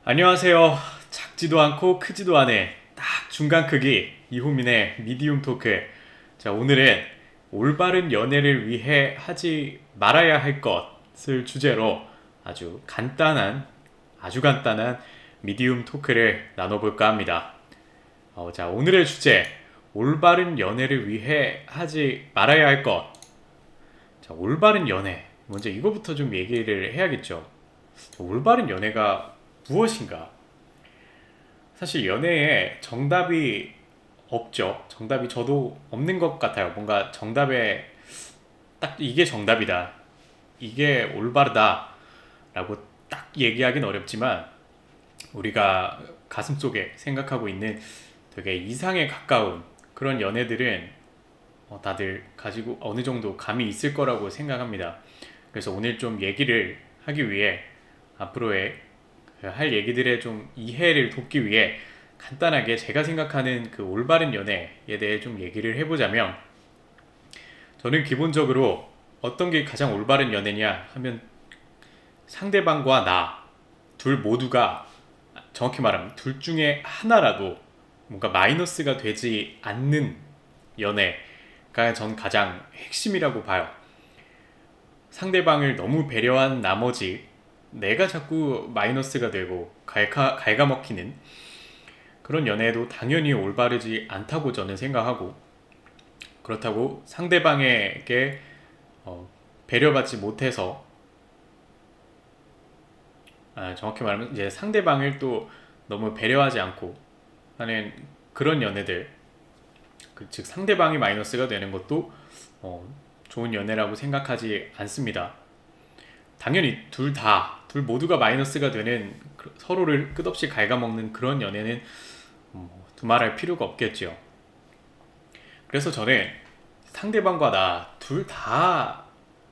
안녕하세요. 작지도 않고 크지도 않은 딱 중간 크기 이호민의 미디움 토크. 자, 오늘은 올바른 연애를 위해 하지 말아야 할 것을 주제로 아주 간단한 미디움 토크를 나눠볼까 합니다. 자, 오늘의 주제, 올바른 연애를 위해 하지 말아야 할 것. 자, 올바른 연애. 먼저 이거부터 좀 얘기를 해야겠죠. 올바른 연애가 무엇인가? 사실 연애에 정답이 없죠. 정답이 저도 없는 것 같아요. 뭔가 정답에 딱 이게 정답이다. 이게 올바르다. 라고 딱 얘기하기는 어렵지만 우리가 가슴속에 생각하고 있는 되게 이상에 가까운 그런 연애들은 다들 가지고 어느 정도 감이 있을 거라고 생각합니다. 그래서 오늘 좀 얘기를 하기 위해 앞으로의 할 얘기들의 좀 이해를 돕기 위해 간단하게 제가 생각하는 그 올바른 연애에 대해 좀 얘기를 해보자면, 저는 기본적으로 어떤 게 가장 올바른 연애냐 하면 상대방과 나 둘 모두가, 정확히 말하면 둘 중에 하나라도 뭔가 마이너스가 되지 않는 연애가 전 가장 핵심이라고 봐요. 상대방을 너무 배려한 나머지 내가 자꾸 마이너스가 되고 갉아먹히는 그런 연애도 당연히 올바르지 않다고 저는 생각하고, 그렇다고 상대방에게 배려받지 못해서, 정확히 말하면 이제 상대방을 또 너무 배려하지 않고 하는 그런 연애들, 즉 상대방이 마이너스가 되는 것도 좋은 연애라고 생각하지 않습니다. 당연히 둘 모두가 마이너스가 되는, 서로를 끝없이 갉아먹는 그런 연애는 두말할 필요가 없겠죠. 그래서 저는 상대방과 나 둘 다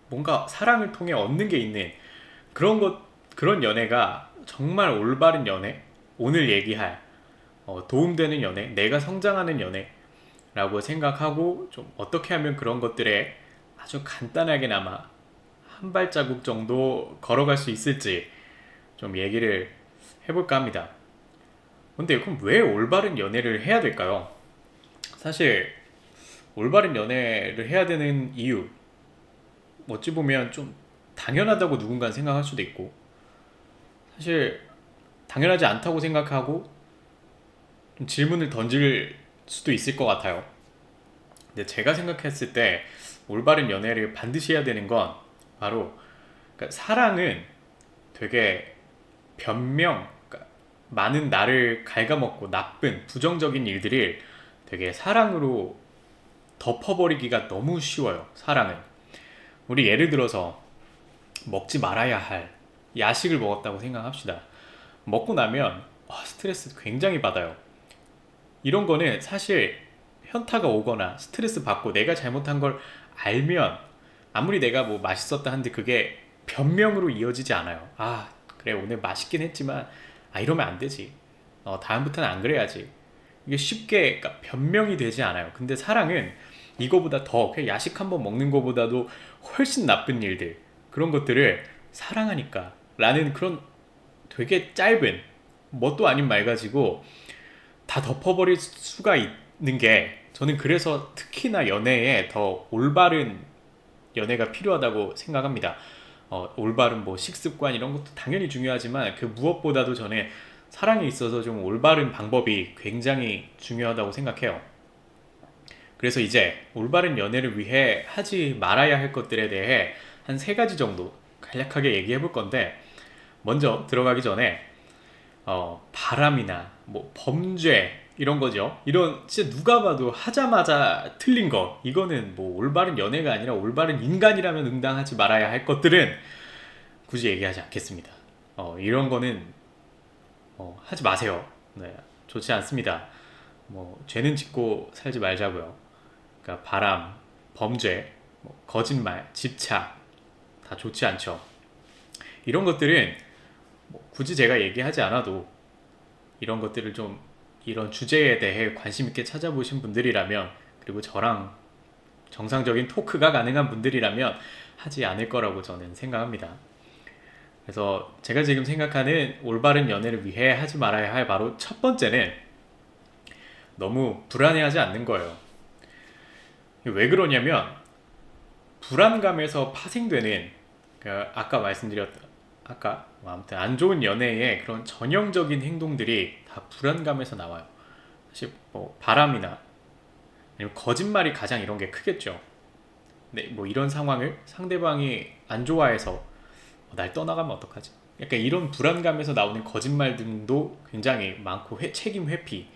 뭔가 사랑을 통해 얻는 게 있는 그런 연애가 정말 올바른 연애, 오늘 얘기할 도움되는 연애, 내가 성장하는 연애라고 생각하고, 좀 어떻게 하면 그런 것들에 아주 간단하게나마 한 발자국 정도 걸어갈 수 있을지 좀 얘기를 해볼까 합니다. 근데 그럼 왜 올바른 연애를 해야 될까요? 사실 올바른 연애를 해야 되는 이유, 어찌 보면 좀 당연하다고 누군가는 생각할 수도 있고, 사실 당연하지 않다고 생각하고 좀 질문을 던질 수도 있을 것 같아요. 근데 제가 생각했을 때 올바른 연애를 반드시 해야 되는 건 바로, 그러니까 사랑은 되게 그러니까 많은 나를 갉아먹고 나쁜 부정적인 일들을 되게 사랑으로 덮어버리기가 너무 쉬워요. 사랑은, 우리 예를 들어서 먹지 말아야 할 야식을 먹었다고 생각합시다. 먹고 나면 스트레스 굉장히 받아요. 이런 거는 사실 현타가 오거나 스트레스 받고 내가 잘못한 걸 알면, 아무리 내가 뭐 맛있었다 한데 그게 변명으로 이어지지 않아요. 그래 오늘 맛있긴 했지만 이러면 안 되지, 다음부터는 안 그래야지, 이게 쉽게, 그러니까 변명이 되지 않아요. 근데 사랑은 이거보다 더, 그냥 야식 한번 먹는 거보다도 훨씬 나쁜 일들, 그런 것들을 사랑하니까 라는 그런 되게 짧은, 뭣도 아닌 말 가지고 다 덮어버릴 수가 있는 게, 저는 그래서 특히나 연애에 더 올바른 연애가 필요하다고 생각합니다. 올바른 뭐 식습관 이런 것도 당연히 중요하지만 그 무엇보다도 저는 사랑에 있어서 좀 올바른 방법이 굉장히 중요하다고 생각해요. 그래서 이제 올바른 연애를 위해 하지 말아야 할 것들에 대해 한 세 가지 정도 간략하게 얘기해 볼 건데, 먼저 들어가기 전에 바람이나 뭐 범죄 이런 거죠. 이런 진짜 누가 봐도 하자마자 틀린 거, 이거는 뭐 올바른 연애가 아니라 올바른 인간이라면 응당하지 말아야 할 것들은 굳이 얘기하지 않겠습니다. 이런 거는 하지 마세요. 네, 좋지 않습니다. 뭐 죄는 짓고 살지 말자고요. 그러니까 바람, 범죄, 뭐 거짓말, 집착 다 좋지 않죠. 이런 것들은 뭐 굳이 제가 얘기하지 않아도, 이런 것들을 좀, 이런 주제에 대해 관심 있게 찾아보신 분들이라면, 그리고 저랑 정상적인 토크가 가능한 분들이라면 하지 않을 거라고 저는 생각합니다. 그래서 제가 지금 생각하는 올바른 연애를 위해 하지 말아야 할 바로 첫 번째는 너무 불안해하지 않는 거예요. 왜 그러냐면 불안감에서 파생되는 아까 말씀드렸던 아무튼 안 좋은 연애의 그런 전형적인 행동들이 다 불안감에서 나와요. 사실 뭐 바람이나 아니면 거짓말이 가장 이런 게 크겠죠. 네, 뭐 이런 상황을 상대방이 안 좋아해서 날 떠나가면 어떡하지? 약간 이런 불안감에서 나오는 거짓말 등도 굉장히 많고 책임 회피를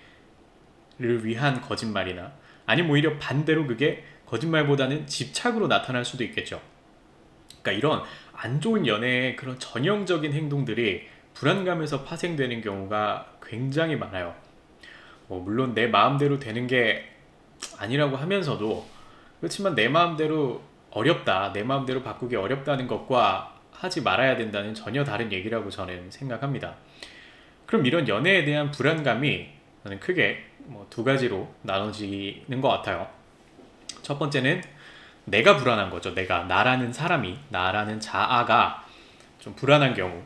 위한 거짓말이나 아니면 오히려 반대로 그게 거짓말보다는 집착으로 나타날 수도 있겠죠. 그러니까 이런 안 좋은 연애의 그런 전형적인 행동들이 불안감에서 파생되는 경우가 굉장히 많아요. 물론 내 마음대로 되는 게 아니라고 하면서도 그렇지만 내 마음대로 어렵다, 내 마음대로 바꾸기 어렵다는 것과 하지 말아야 된다는 전혀 다른 얘기라고 저는 생각합니다. 그럼 이런 연애에 대한 불안감이 저는 크게 두 가지로 나눠지는 것 같아요. 첫 번째는 내가 불안한 거죠. 나라는 사람이, 나라는 자아가 좀 불안한 경우.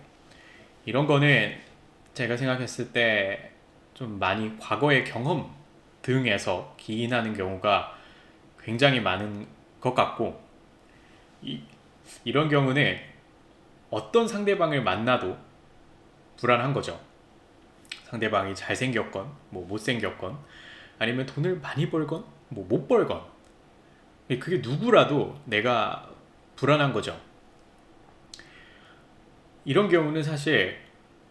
이런 거는 제가 생각했을 때 좀 많이 과거의 경험 등에서 기인하는 경우가 굉장히 많은 것 같고, 이런 경우는 어떤 상대방을 만나도 불안한 거죠. 상대방이 잘생겼건, 못생겼건, 아니면 돈을 많이 벌건, 못 벌건. 그게 누구라도 내가 불안한 거죠. 이런 경우는 사실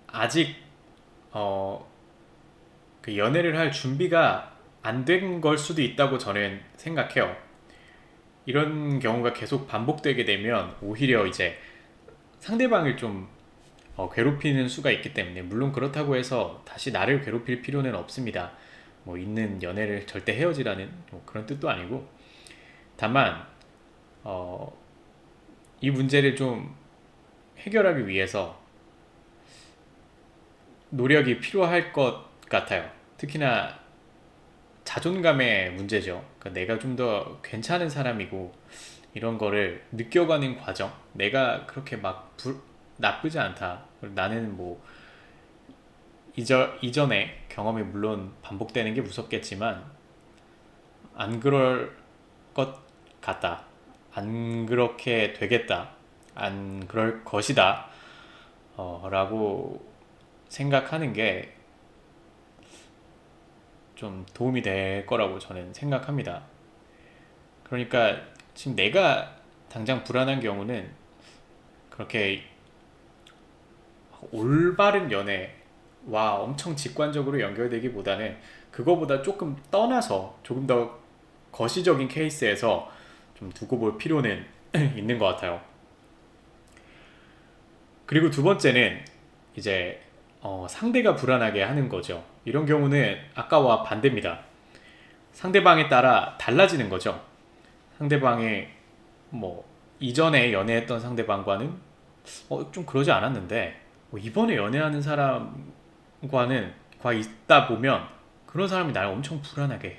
아직 그 연애를 할 준비가 안 된 걸 수도 있다고 저는 생각해요. 이런 경우가 계속 반복되게 되면 오히려 이제 상대방을 좀 괴롭히는 수가 있기 때문에, 물론 그렇다고 해서 다시 나를 괴롭힐 필요는 없습니다. 있는 연애를 절대 헤어지라는 그런 뜻도 아니고, 다만 이 문제를 좀 해결하기 위해서 노력이 필요할 것 같아요. 특히나 자존감의 문제죠. 그러니까 내가 좀 더 괜찮은 사람이고 이런 거를 느껴가는 과정, 내가 그렇게 나쁘지 않다, 나는 이전에 경험이 물론 반복되는 게 무섭겠지만 안 그럴 것 같다, 안 그렇게 되겠다, 안 그럴 것이다 라고 생각하는 게 좀 도움이 될 거라고 저는 생각합니다. 그러니까 지금 내가 당장 불안한 경우는 그렇게 올바른 연애와 엄청 직관적으로 연결되기보다는 그거보다 조금 떠나서 조금 더 거시적인 케이스에서 좀 두고 볼 필요는 있는 것 같아요. 그리고 두 번째는 이제 상대가 불안하게 하는 거죠. 이런 경우는 아까와 반대입니다. 상대방에 따라 달라지는 거죠. 상대방의 이전에 연애했던 상대방과는 좀 그러지 않았는데 이번에 연애하는 사람과는 있다 보면 그런 사람이 나를 엄청 불안하게 해.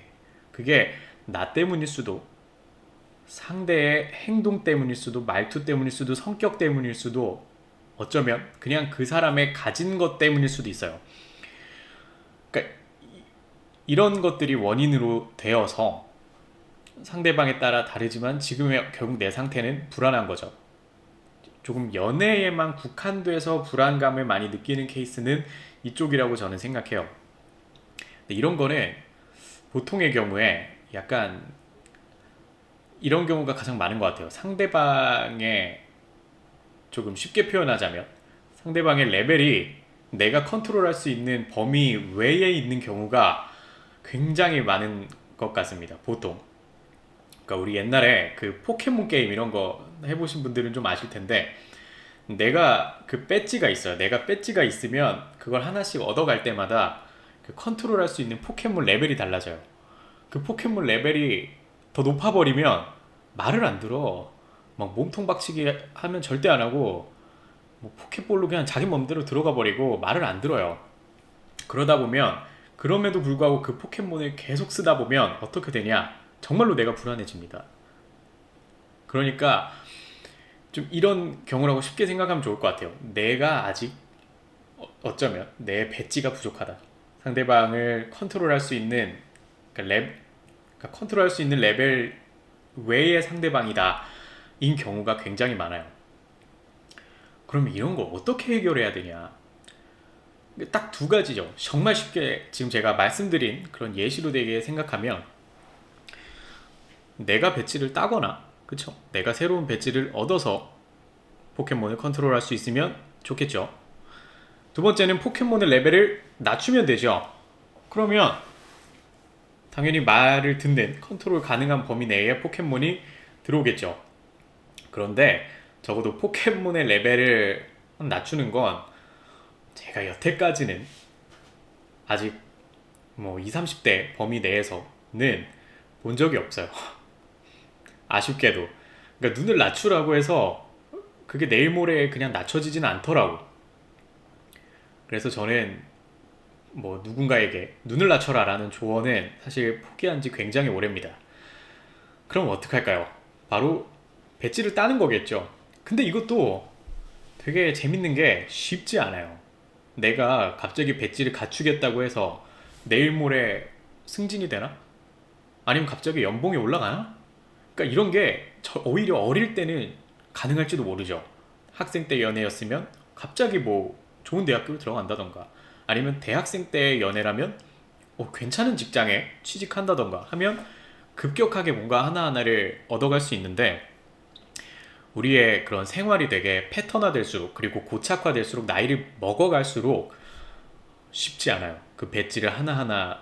그게 나 때문일 수도, 상대의 행동 때문일 수도, 말투 때문일 수도, 성격 때문일 수도, 어쩌면 그냥 그 사람의 가진 것 때문일 수도 있어요. 그러니까 이런 것들이 원인으로 되어서 상대방에 따라 다르지만 지금의 결국 내 상태는 불안한 거죠. 조금 연애에만 국한돼서 불안감을 많이 느끼는 케이스는 이쪽이라고 저는 생각해요. 근데 이런 거는 보통의 경우에 약간 이런 경우가 가장 많은 것 같아요. 상대방의, 조금 쉽게 표현하자면 상대방의 레벨이 내가 컨트롤할 수 있는 범위 외에 있는 경우가 굉장히 많은 것 같습니다. 보통. 그러니까 우리 옛날에 그 포켓몬 게임 이런 거 해보신 분들은 좀 아실 텐데, 내가 그 배지가 있어요. 내가 배지가 있으면 그걸 하나씩 얻어갈 때마다 그 컨트롤할 수 있는 포켓몬 레벨이 달라져요. 그 포켓몬 레벨이 더 높아버리면 말을 안 들어. 막 몸통 박치기 하면 절대 안 하고 포켓볼로 그냥 자기 맘대로 들어가 버리고 말을 안 들어요. 그러다 보면, 그럼에도 불구하고 그 포켓몬을 계속 쓰다 보면 어떻게 되냐? 정말로 내가 불안해집니다. 그러니까 좀 이런 경우라고 쉽게 생각하면 좋을 것 같아요. 내가 아직 어쩌면 내 배지가 부족하다. 상대방을 컨트롤할 수 있는 그러니까 컨트롤할 수 있는 레벨 외의 상대방이다. 인 경우가 굉장히 많아요. 그러면 이런 거 어떻게 해결해야 되냐? 딱 두 가지죠. 정말 쉽게 지금 제가 말씀드린 그런 예시로 되게 생각하면 내가 배지를 따거나 그쵸? 내가 새로운 배지를 얻어서 포켓몬을 컨트롤할 수 있으면 좋겠죠. 두 번째는 포켓몬의 레벨을 낮추면 되죠. 그러면 당연히 말을 듣는 컨트롤 가능한 범위 내에 포켓몬이 들어오겠죠. 그런데 적어도 포켓몬의 레벨을 낮추는 건 제가 여태까지는 아직 뭐 20, 30대 범위 내에서는 본 적이 없어요. 아쉽게도. 그러니까 눈을 낮추라고 해서 그게 내일 모레 그냥 낮춰지지는 않더라고. 그래서 저는 뭐 누군가에게 눈을 낮춰라 라는 조언은 사실 포기한 지 굉장히 오래입니다. 그럼 어떡할까요? 바로 배지를 따는 거겠죠. 근데 이것도 되게 재밌는 게 쉽지 않아요. 내가 갑자기 배지를 갖추겠다고 해서 내일 모레 승진이 되나? 아니면 갑자기 연봉이 올라가나? 그러니까 이런 게 오히려 어릴 때는 가능할지도 모르죠. 학생 때 연애였으면 갑자기 뭐 좋은 대학교로 들어간다던가 아니면 대학생 때 연애라면 괜찮은 직장에 취직한다던가 하면 급격하게 뭔가 하나하나를 얻어갈 수 있는데 우리의 그런 생활이 되게 패턴화될수록 그리고 고착화될수록 나이를 먹어갈수록 쉽지 않아요. 그 배지를 하나하나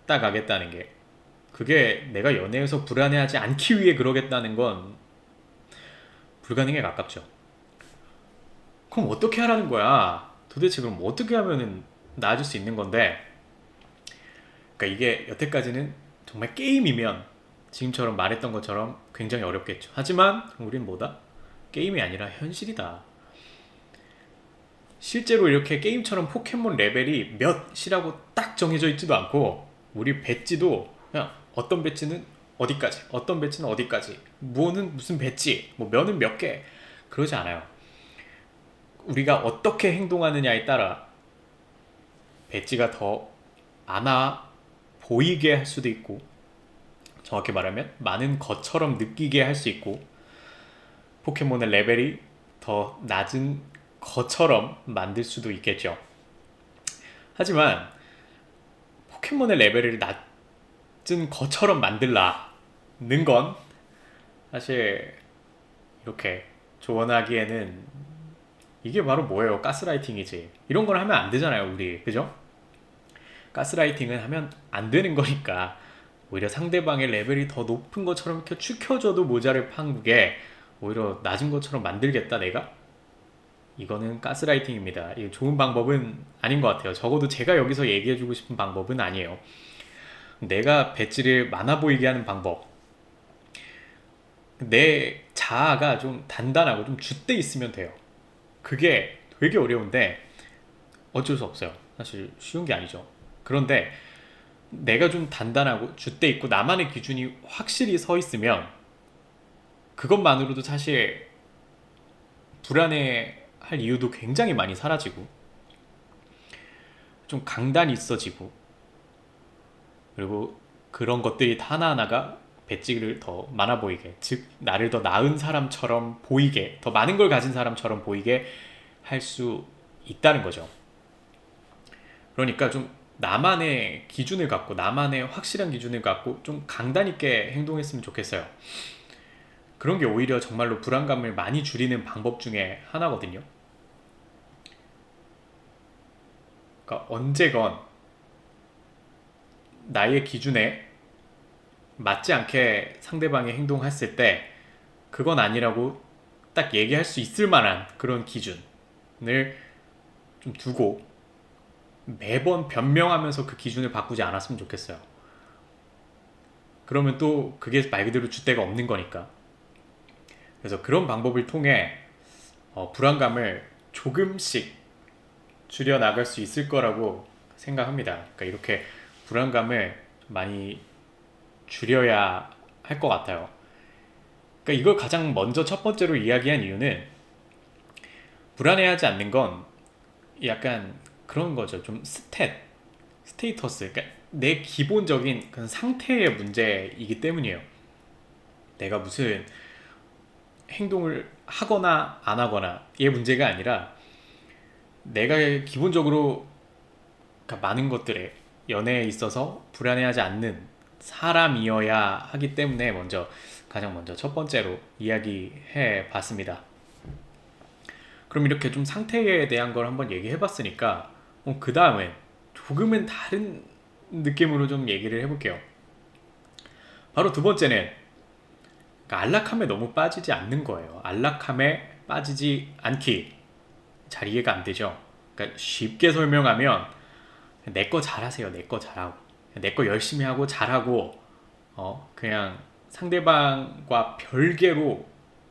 따가겠다는 게 그게 내가 연애에서 불안해하지 않기 위해 그러겠다는 건 불가능에 가깝죠. 그럼 어떻게 하라는 거야? 도대체 그럼 어떻게 하면은 나아질 수 있는 건데 그러니까 이게 여태까지는 정말 게임이면 지금처럼 말했던 것처럼 굉장히 어렵겠죠. 하지만 우린 뭐다? 게임이 아니라 현실이다. 실제로 이렇게 게임처럼 포켓몬 레벨이 몇이라고 딱 정해져 있지도 않고 우리 배지도 그냥 어떤 배지는 어디까지 어떤 배지는 어디까지 무엇은 무슨 배지 뭐 면은 몇 개 그러지 않아요. 우리가 어떻게 행동하느냐에 따라 배지가 더 많아 보이게 할 수도 있고 정확히 말하면 많은 것처럼 느끼게 할 수 있고 포켓몬의 레벨이 더 낮은 것처럼 만들 수도 있겠죠. 하지만 포켓몬의 레벨을 낮은 것처럼 만들라는 건 사실 이렇게 조언하기에는 이게 바로 뭐예요? 가스라이팅이지. 이런 걸 하면 안 되잖아요, 우리. 그죠? 가스라이팅은 하면 안 되는 거니까 오히려 상대방의 레벨이 더 높은 것처럼 이렇게 추켜줘도 모자를 판국에 오히려 낮은 것처럼 만들겠다 내가? 이거는 가스라이팅입니다. 이게 좋은 방법은 아닌 것 같아요. 적어도 제가 여기서 얘기해주고 싶은 방법은 아니에요. 내가 배지를 많아 보이게 하는 방법. 내 자아가 좀 단단하고 좀 줏대 있으면 돼요. 그게 되게 어려운데 어쩔 수 없어요. 사실 쉬운 게 아니죠. 그런데 내가 좀 단단하고 줏대 있고 나만의 기준이 확실히 서 있으면 그것만으로도 사실 불안해 할 이유도 굉장히 많이 사라지고 좀 강단이 있어지고 그리고 그런 것들이 하나하나가 배지를 더 많아 보이게 즉 나를 더 나은 사람처럼 보이게 더 많은 걸 가진 사람처럼 보이게 할 수 있다는 거죠. 그러니까 좀 나만의 기준을 갖고 나만의 확실한 기준을 갖고 좀 강단 있게 행동했으면 좋겠어요. 그런 게 오히려 정말로 불안감을 많이 줄이는 방법 중에 하나거든요. 그러니까 언제건 나의 기준에 맞지 않게 상대방이 행동했을 때 그건 아니라고 딱 얘기할 수 있을 만한 그런 기준을 좀 두고 매번 변명하면서 그 기준을 바꾸지 않았으면 좋겠어요. 그러면 또 그게 말 그대로 줏대가 없는 거니까. 그래서 그런 방법을 통해 불안감을 조금씩 줄여나갈 수 있을 거라고 생각합니다. 그러니까 이렇게 불안감을 많이 줄여야 할 것 같아요. 그러니까 이걸 가장 먼저 첫 번째로 이야기한 이유는 불안해하지 않는 건 약간 그런 거죠. 좀 스테이터스. 그러니까 내 기본적인 그런 상태의 문제이기 때문이에요. 내가 무슨 행동을 하거나 안 하거나 의 문제가 아니라 내가 기본적으로 그러니까 많은 것들에 연애에 있어서 불안해하지 않는 사람이어야 하기 때문에 가장 먼저 첫 번째로 이야기해 봤습니다. 그럼 이렇게 좀 상태에 대한 걸 한번 얘기해 봤으니까 그 다음엔 조금은 다른 느낌으로 좀 얘기를 해볼게요. 바로 두 번째는 그러니까 안락함에 너무 빠지지 않는 거예요. 안락함에 빠지지 않기. 잘 이해가 안 되죠? 그러니까 쉽게 설명하면 내 거 잘하세요. 내 거 잘하고 내 거 열심히 하고 잘하고 그냥 상대방과 별개로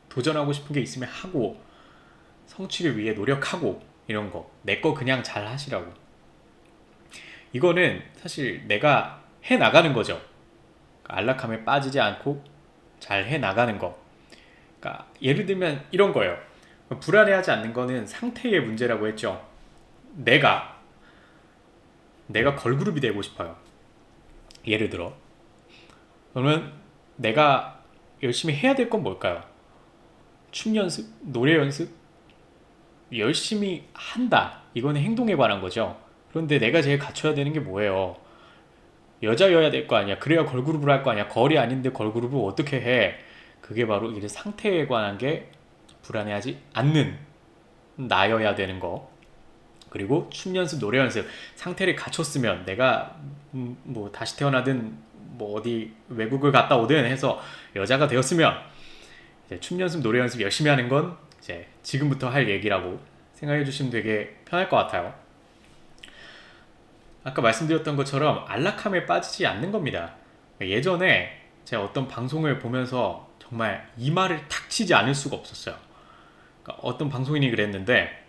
도전하고 싶은 게 있으면 하고 성취를 위해 노력하고 이런 거 내 거 그냥 잘 하시라고. 이거는 사실 내가 해 나가는 거죠. 그러니까 안락함에 빠지지 않고 잘 해 나가는 거. 그러니까 예를 들면 이런 거예요. 불안해하지 않는 거는 상태의 문제라고 했죠. 내가 걸그룹이 되고 싶어요. 예를 들어. 그러면 내가 열심히 해야 될 건 뭘까요? 춤 연습, 노래 연습, 열심히 한다. 이거는 행동에 관한 거죠. 그런데 내가 제일 갖춰야 되는 게 뭐예요? 여자여야 될 거 아니야. 그래야 걸그룹을 할 거 아니야. 걸이 아닌데 걸그룹을 어떻게 해? 그게 바로 이 상태에 관한 게 불안해하지 않는 나여야 되는 거. 그리고 춤 연습, 노래 연습 상태를 갖췄으면 내가 뭐 다시 태어나든 뭐 어디 외국을 갔다 오든 해서 여자가 되었으면 이제 춤 연습, 노래 연습 열심히 하는 건 이제 지금부터 할 얘기라고 생각해 주시면 되게 편할 것 같아요. 아까 말씀드렸던 것처럼 안락함에 빠지지 않는 겁니다. 예전에 제가 어떤 방송을 보면서 정말 이 말을 탁 치지 않을 수가 없었어요. 그러니까 어떤 방송인이 그랬는데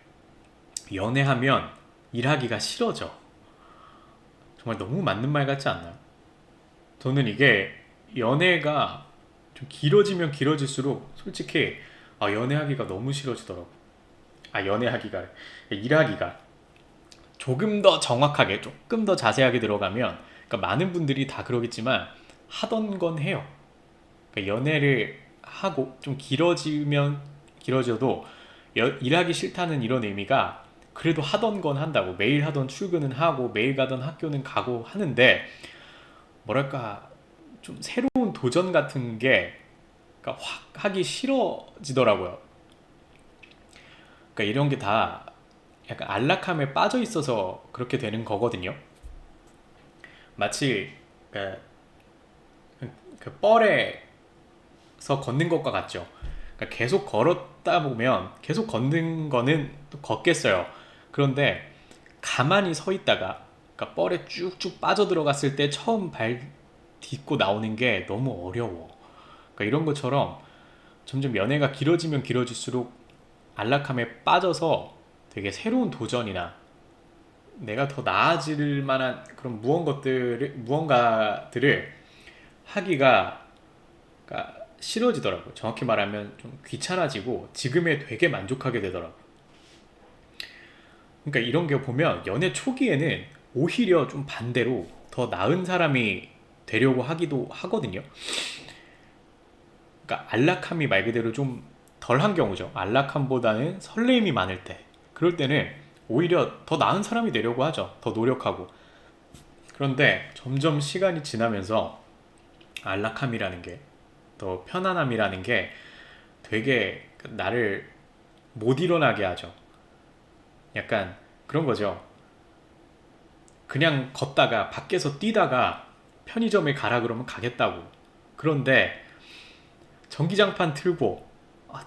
연애하면 일하기가 싫어져. 정말 너무 맞는 말 같지 않나요? 저는 이게 연애가 좀 길어지면 길어질수록 솔직히 연애하기가 너무 싫어지더라고. 연애하기가 일하기가 조금 더 정확하게 조금 더 자세하게 들어가면 그러니까 많은 분들이 다 그러겠지만 하던 건 해요. 그러니까 연애를 하고 좀 길어지면 길어져도 일하기 싫다는 이런 의미가 그래도 하던 건 한다고 매일 하던 출근은 하고 매일 가던 학교는 가고 하는데 뭐랄까 좀 새로운 도전 같은 게 그러니까 확 하기 싫어지더라고요. 그러니까 이런 게 다 약간 안락함에 빠져 있어서 그렇게 되는 거거든요. 마치 그 뻘에서 걷는 것과 같죠. 그러니까 계속 걸었다 보면 계속 걷는 거는 또 걷겠어요. 그런데 가만히 서 있다가 그러니까 뻘에 쭉쭉 빠져 들어갔을 때 처음 발 딛고 나오는 게 너무 어려워. 그러니까 이런 것처럼 점점 연애가 길어지면 길어질수록 안락함에 빠져서 되게 새로운 도전이나 내가 더 나아질 만한 그런 무언가들을 하기가 그러니까 싫어지더라고요. 정확히 말하면 좀 귀찮아지고 지금에 되게 만족하게 되더라고요. 그러니까 이런 게 보면 연애 초기에는 오히려 좀 반대로 더 나은 사람이 되려고 하기도 하거든요. 그러니까 안락함이 말 그대로 좀 덜한 경우죠. 안락함보다는 설레임이 많을 때. 그럴 때는 오히려 더 나은 사람이 되려고 하죠. 더 노력하고. 그런데 점점 시간이 지나면서 안락함이라는 게, 더 편안함이라는 게 되게 나를 못 일어나게 하죠. 약간 그런 거죠. 그냥 걷다가 밖에서 뛰다가 편의점에 가라 그러면 가겠다고. 그런데 전기장판 틀고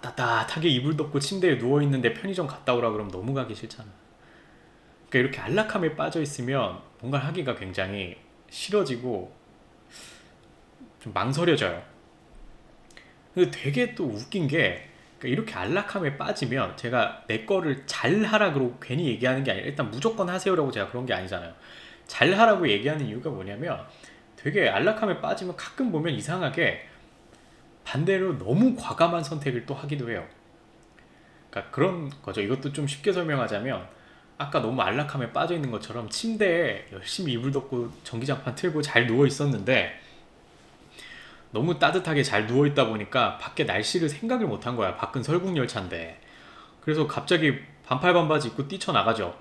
따뜻하게 이불 덮고 침대에 누워있는데 편의점 갔다 오라 그러면 너무 가기 싫잖아. 그러니까 이렇게 안락함에 빠져 있으면 뭔가 하기가 굉장히 싫어지고 좀 망설여져요. 근데 되게 또 웃긴 게 그러니까 이렇게 안락함에 빠지면 제가 내 거를 잘 하라 그러고 괜히 얘기하는 게 아니라 일단 무조건 하세요라고 제가 그런 게 아니잖아요. 잘 하라고 얘기하는 이유가 뭐냐면 되게 안락함에 빠지면 가끔 보면 이상하게 반대로 너무 과감한 선택을 또 하기도 해요. 그러니까 그런 거죠. 이것도 좀 쉽게 설명하자면 아까 너무 안락함에 빠져 있는 것처럼 침대에 열심히 이불 덮고 전기장판 틀고 잘 누워 있었는데 너무 따뜻하게 잘 누워 있다 보니까 밖에 날씨를 생각을 못 한 거야. 밖은 설국열차인데. 그래서 갑자기 반팔 반바지 입고 뛰쳐나가죠.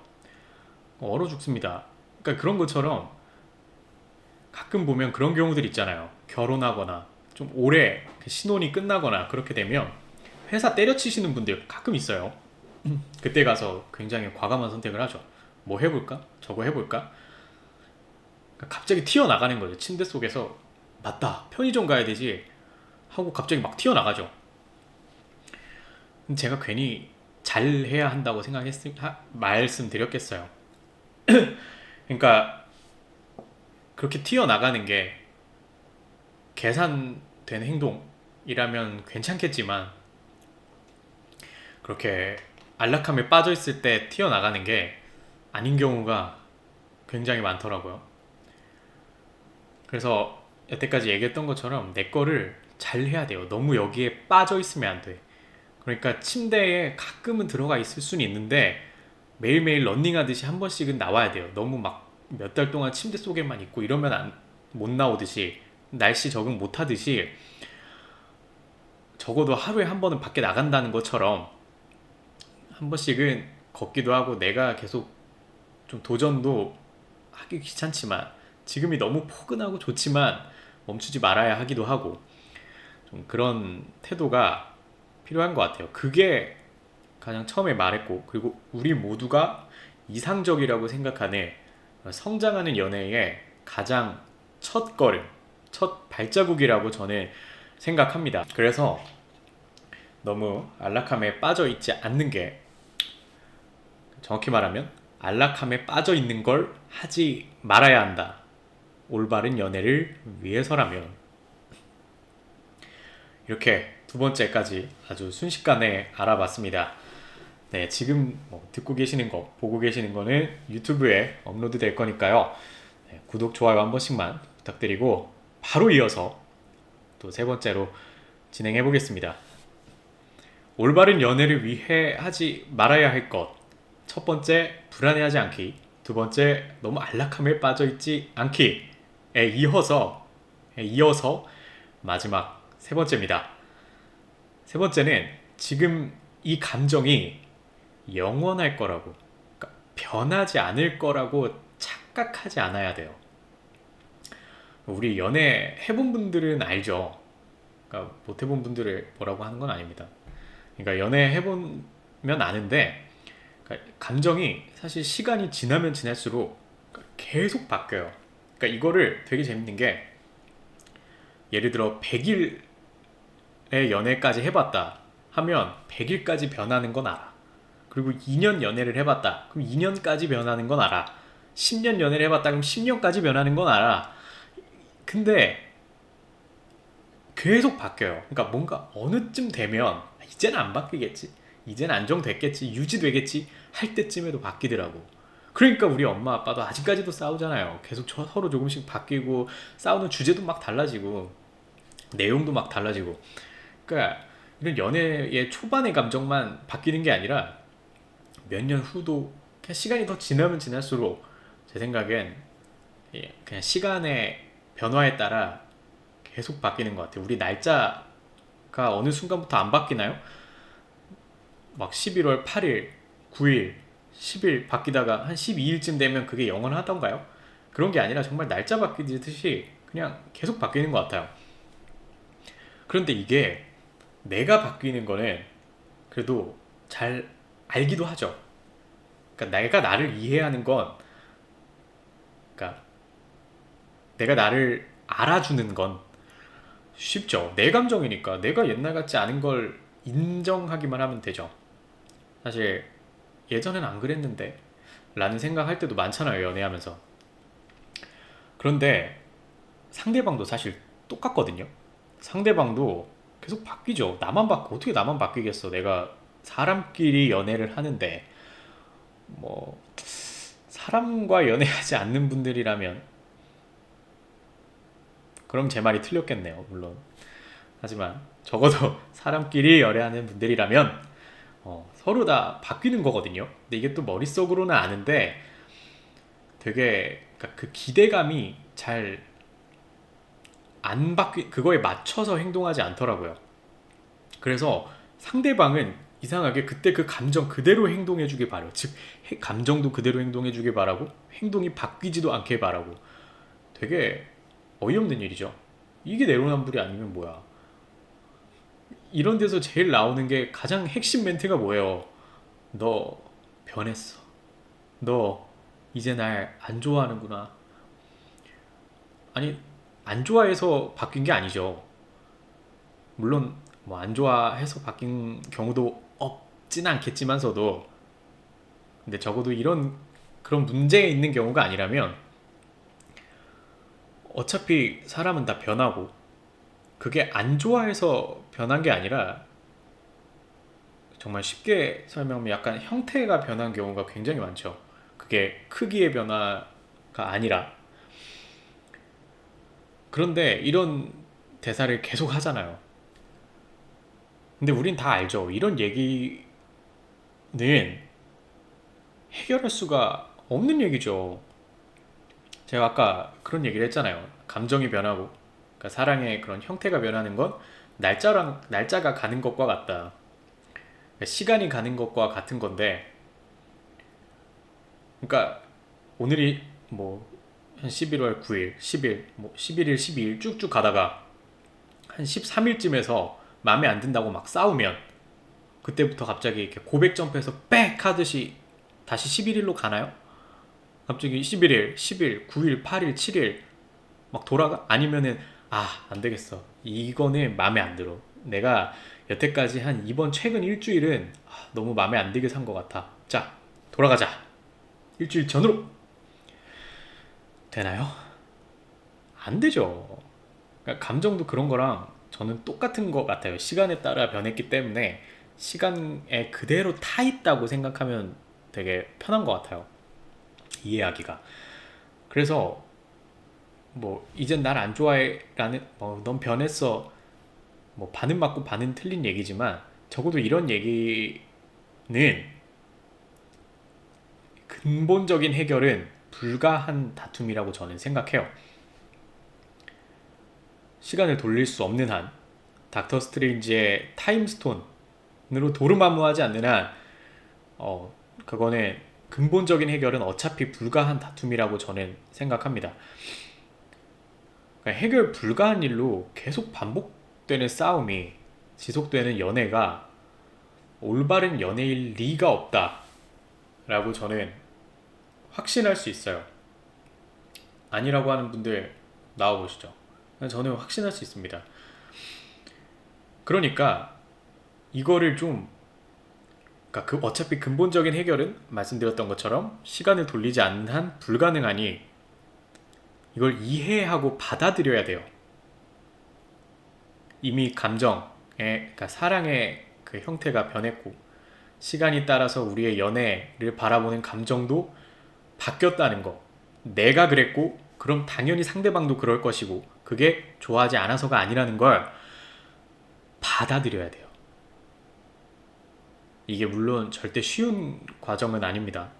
얼어 죽습니다. 그러니까 그런 것처럼 가끔 보면 그런 경우들 있잖아요. 결혼하거나 좀 오래 신혼이 끝나거나 그렇게 되면 회사 때려치시는 분들 가끔 있어요. 그때 가서 굉장히 과감한 선택을 하죠. 뭐 해볼까? 저거 해볼까? 그러니까 갑자기 튀어나가는 거죠. 침대 속에서 맞다, 편의점 가야 되지 하고 갑자기 막 튀어나가죠. 제가 괜히 잘해야 한다고 말씀드렸겠어요. 그러니까 그렇게 튀어나가는 게 계산된 행동이라면 괜찮겠지만 그렇게 안락함에 빠져 있을 때 튀어나가는 게 아닌 경우가 굉장히 많더라고요. 그래서 여태까지 얘기했던 것처럼 내 거를 잘 해야 돼요. 너무 여기에 빠져 있으면 안 돼. 그러니까 침대에 가끔은 들어가 있을 수는 있는데 매일매일 런닝하듯이 한 번씩은 나와야 돼요. 너무 막 몇 달 동안 침대 속에만 있고 이러면 못 나오듯이, 날씨 적응 못 하듯이 적어도 하루에 한 번은 밖에 나간다는 것처럼 한 번씩은 걷기도 하고, 내가 계속 좀 도전도 하기 귀찮지만 지금이 너무 포근하고 좋지만 멈추지 말아야 하기도 하고, 좀 그런 태도가 필요한 것 같아요. 그게 가장 처음에 말했고, 그리고 우리 모두가 이상적이라고 생각하는 성장하는 연애의 가장 첫 걸음, 첫 발자국이라고 저는 생각합니다. 그래서 너무 안락함에 빠져 있지 않는 게, 정확히 말하면 안락함에 빠져 있는 걸 하지 말아야 한다. 올바른 연애를 위해서라면. 이렇게 두 번째까지 아주 순식간에 알아봤습니다. 네, 지금 듣고 계시는 거, 보고 계시는 거는 유튜브에 업로드 될 거니까요. 네, 구독, 좋아요 한 번씩만 부탁드리고 바로 이어서 또 세 번째로 진행해 보겠습니다. 올바른 연애를 위해 하지 말아야 할 것. 첫 번째, 불안해하지 않기. 두 번째, 너무 안락함에 빠져 있지 않기에 이어서 마지막 세 번째입니다. 세 번째는 지금 이 감정이 영원할 거라고, 그러니까 변하지 않을 거라고 착각하지 않아야 돼요. 우리 연애 해본 분들은 알죠. 그러니까 못 해본 분들을 뭐라고 하는 건 아닙니다. 그러니까 연애 해보면 아는데, 그러니까 감정이 사실 시간이 지나면 지날수록 계속 바뀌어요. 그러니까 이거를 되게 재밌는 게, 예를 들어 100일의 연애까지 해봤다 하면 100일까지 변하는 건 알아. 그리고 2년 연애를 해봤다 그럼 2년까지 변하는 건 알아. 10년 연애를 해봤다 그럼 10년까지 변하는 건 알아. 근데 계속 바뀌어요. 그러니까 뭔가 어느쯤 되면 이제는 안 바뀌겠지, 이제는 안정됐겠지, 유지되겠지 할 때쯤에도 바뀌더라고. 그러니까 우리 엄마 아빠도 아직까지도 싸우잖아요. 계속 서로 조금씩 바뀌고, 싸우는 주제도 막 달라지고 내용도 막 달라지고. 그러니까 이런 연애의 초반의 감정만 바뀌는 게 아니라 몇 년 후도 그냥 시간이 더 지나면 지날수록 제 생각엔 그냥 시간의 변화에 따라 계속 바뀌는 것 같아요. 우리 날짜가 어느 순간부터 안 바뀌나요? 막 11월 8일, 9일, 10일 바뀌다가 한 12일쯤 되면 그게 영원하던가요? 그런 게 아니라 정말 날짜 바뀌듯이 그냥 계속 바뀌는 것 같아요. 그런데 이게 내가 바뀌는 거는 그래도 잘 알기도 하죠. 그러니까 내가 나를 이해하는 건, 그러니까 내가 나를 알아주는 건 쉽죠. 내 감정이니까 내가 옛날 같지 않은 걸 인정하기만 하면 되죠. 사실 예전엔 안 그랬는데 라는 생각할 때도 많잖아요, 연애하면서. 그런데 상대방도 사실 똑같거든요. 상대방도 계속 바뀌죠. 어떻게 나만 바뀌겠어. 내가 사람끼리 연애를 하는데, 뭐 사람과 연애하지 않는 분들이라면 그럼 제 말이 틀렸겠네요, 물론. 하지만 적어도 사람끼리 연애하는 분들이라면 서로 다 바뀌는 거거든요. 근데 이게 또 머릿속으로는 아는데 되게 그러니까 그 기대감이 잘 안 그거에 맞춰서 행동하지 않더라고요. 그래서 상대방은 이상하게 그때 그 감정 그대로 행동해주길 바라요. 즉 감정도 그대로 행동해주길 바라고 행동이 바뀌지도 않길 바라고. 되게 어이없는 일이죠. 이게 내로남불이 아니면 뭐야. 이런 데서 제일 나오는 게 가장 핵심 멘트가 뭐예요? 너 변했어. 너 이제 날 안 좋아하는구나. 아니, 안 좋아해서 바뀐 게 아니죠. 물론 뭐 안 좋아해서 바뀐 경우도 없진 않겠지만서도, 근데 적어도 이런 그런 문제에 있는 경우가 아니라면 어차피 사람은 다 변하고, 그게 안 좋아해서 변한 게 아니라 정말 쉽게 설명하면 약간 형태가 변한 경우가 굉장히 많죠. 그게 크기의 변화가 아니라. 그런데 이런 대사를 계속 하잖아요. 근데 우린 다 알죠. 이런 얘기는 해결할 수가 없는 얘기죠. 제가 아까 그런 얘기를 했잖아요. 감정이 변하고, 그러니까 사랑의 그런 형태가 변하는 건 날짜가 가는 것과 같다. 그러니까 시간이 가는 것과 같은 건데, 그러니까 오늘이 뭐 한 11월 9일, 10일, 뭐 11일, 12일 쭉쭉 가다가 한 13일쯤에서 마음에 안 든다고 막 싸우면, 그때부터 갑자기 이렇게 고백 점프해서 빽 하듯이 다시 11일로 가나요? 갑자기 11일, 10일, 9일, 8일, 7일 막 돌아가? 아니면은 안 되겠어. 이거는 마음에 안 들어. 내가 여태까지 한 이번 최근 일주일은 너무 마음에 안 들게 산 것 같아. 자, 돌아가자. 일주일 전으로. 되나요? 안 되죠. 그러니까 감정도 그런 거랑 저는 똑같은 것 같아요. 시간에 따라 변했기 때문에 시간에 그대로 타 있다고 생각하면 되게 편한 것 같아요. 이해하기가. 그래서 뭐 이젠 날 안 좋아해 라는 넌 변했어, 뭐 반은 맞고 반은 틀린 얘기지만 적어도 이런 얘기는 근본적인 해결은 불가한 다툼이라고 저는 생각해요. 시간을 돌릴 수 없는 한, 닥터 스트레인지의 타임스톤으로 도루마무하지 않는 한, 그거는 근본적인 해결은 어차피 불가한 다툼이라고 저는 생각합니다. 그러니까 해결 불가한 일로 계속 반복되는 싸움이, 지속되는 연애가 올바른 연애일 리가 없다라고 저는 확신할 수 있어요. 아니라고 하는 분들 나와보시죠. 저는 확신할 수 있습니다. 그러니까 이거를 좀, 그러니까 어차피 근본적인 해결은 말씀드렸던 것처럼 시간을 돌리지 않는 한 불가능하니 이걸 이해하고 받아들여야 돼요. 이미 감정의, 그러니까 사랑의 그 형태가 변했고, 시간이 따라서 우리의 연애를 바라보는 감정도 바뀌었다는 거. 내가 그랬고, 그럼 당연히 상대방도 그럴 것이고, 그게 좋아하지 않아서가 아니라는 걸 받아들여야 돼요. 이게 물론 절대 쉬운 과정은 아닙니다.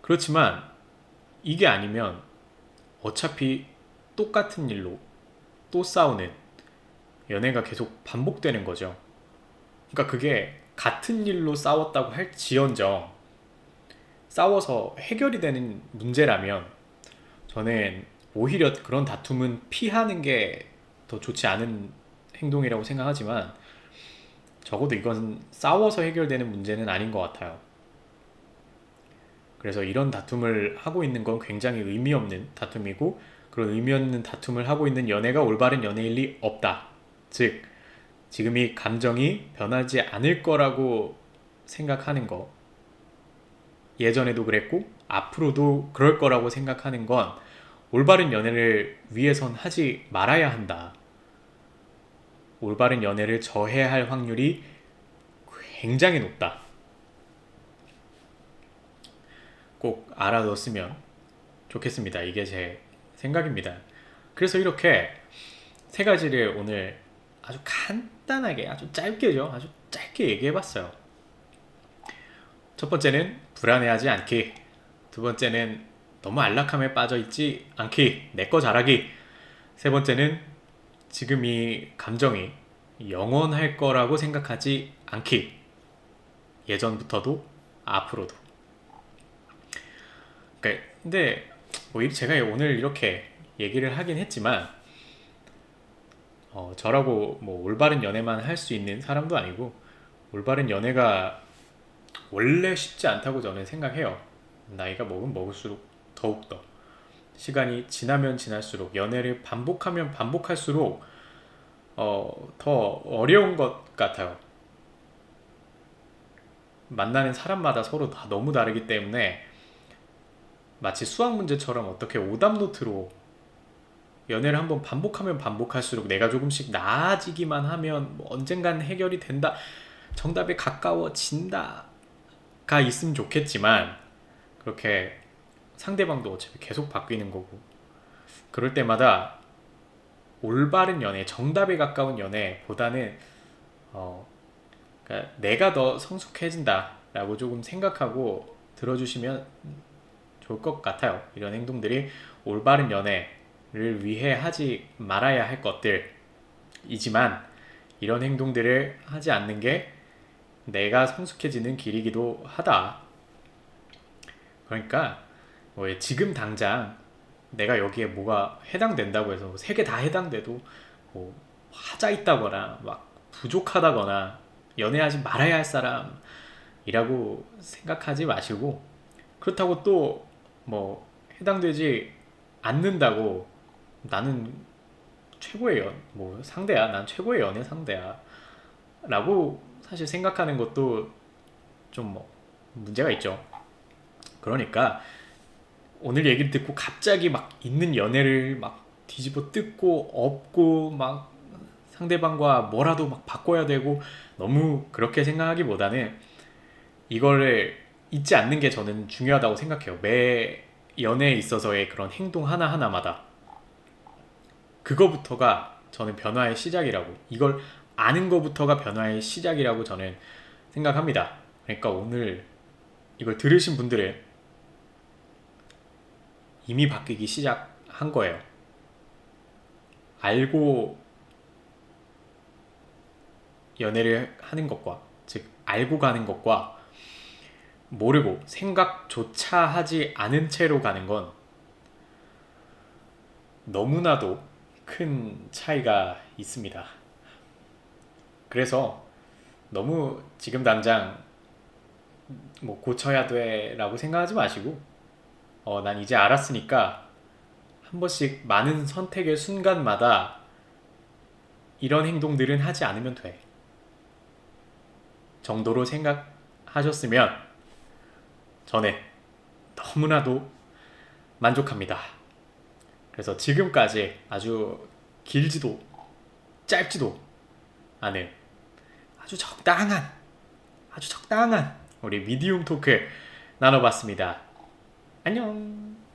그렇지만 이게 아니면 어차피 똑같은 일로 또 싸우는 연애가 계속 반복되는 거죠. 그러니까 그게 같은 일로 싸웠다고 할지언정 싸워서 해결이 되는 문제라면 저는 오히려 그런 다툼은 피하는 게 더 좋지 않은 행동이라고 생각하지만, 적어도 이건 싸워서 해결되는 문제는 아닌 것 같아요. 그래서 이런 다툼을 하고 있는 건 굉장히 의미 없는 다툼이고, 그런 의미 없는 다툼을 하고 있는 연애가 올바른 연애일 리 없다. 즉, 지금 이 감정이 변하지 않을 거라고 생각하는 거, 예전에도 그랬고 앞으로도 그럴 거라고 생각하는 건 올바른 연애를 위해선 하지 말아야 한다. 올바른 연애를 저해할 확률이 굉장히 높다. 꼭 알아뒀으면 좋겠습니다. 이게 제 생각입니다. 그래서 이렇게 세 가지를 오늘 아주 간단하게, 아주 짧게죠. 아주 짧게 얘기해봤어요. 첫 번째는 불안해하지 않기. 두 번째는 너무 안락함에 빠져있지 않기. 내 거 잘하기. 세 번째는 지금 이 감정이 영원할 거라고 생각하지 않기. 예전부터도 앞으로도. 근데 뭐 제가 오늘 이렇게 얘기를 하긴 했지만 저라고 뭐 올바른 연애만 할 수 있는 사람도 아니고 올바른 연애가 원래 쉽지 않다고 저는 생각해요. 나이가 먹을수록 더욱더 시간이 지나면 지날수록 연애를 반복하면 반복할수록 더 어려운 것 같아요. 만나는 사람마다 서로 다 너무 다르기 때문에 마치 수학 문제처럼 어떻게 오답노트로 연애를 한번 반복하면 반복할수록 내가 조금씩 나아지기만 하면 뭐 언젠간 해결이 된다, 정답에 가까워진다가 있으면 좋겠지만 그렇게 상대방도 어차피 계속 바뀌는 거고 그럴 때마다 올바른 연애, 정답에 가까운 연애보다는 그러니까 내가 더 성숙해진다라고 조금 생각하고 들어주시면 좋을 것 같아요. 이런 행동들이 올바른 연애를 위해 하지 말아야 할 것들이지만 이런 행동들을 하지 않는 게 내가 성숙해지는 길이기도 하다. 그러니까 뭐 지금 당장 내가 여기에 뭐가 해당된다고 해서 세 개 다 해당돼도 뭐 하자 있다거나 막 부족하다거나 연애하지 말아야 할 사람이라고 생각하지 마시고 그렇다고 또 뭐 해당되지 않는다고 나는 최고의 뭐 상대야, 난 최고의 연애 상대야 라고 사실 생각하는 것도 좀 뭐 문제가 있죠. 그러니까 오늘 얘기를 듣고 갑자기 막 있는 연애를 막 뒤집어 뜯고 엎고 막 상대방과 뭐라도 막 바꿔야 되고 너무 그렇게 생각하기보다는 이거를 잊지 않는 게 저는 중요하다고 생각해요. 매 연애에 있어서의 그런 행동 하나하나마다 그거부터가 저는 변화의 시작이라고, 이걸 아는 거부터가 변화의 시작이라고 저는 생각합니다. 그러니까 오늘 이걸 들으신 분들은 이미 바뀌기 시작한 거예요. 알고 연애를 하는 것과, 즉 알고 가는 것과 모르고 생각조차 하지 않은 채로 가는 건 너무나도 큰 차이가 있습니다. 그래서 너무 지금 당장 뭐 고쳐야 돼 라고 생각하지 마시고 난 이제 알았으니까 한 번씩 많은 선택의 순간마다 이런 행동들은 하지 않으면 돼 정도로 생각하셨으면 저는 너무나도 만족합니다. 그래서 지금까지 아주 길지도 짧지도 않은 아주 적당한 우리 미디움 토크 나눠봤습니다. 안녕.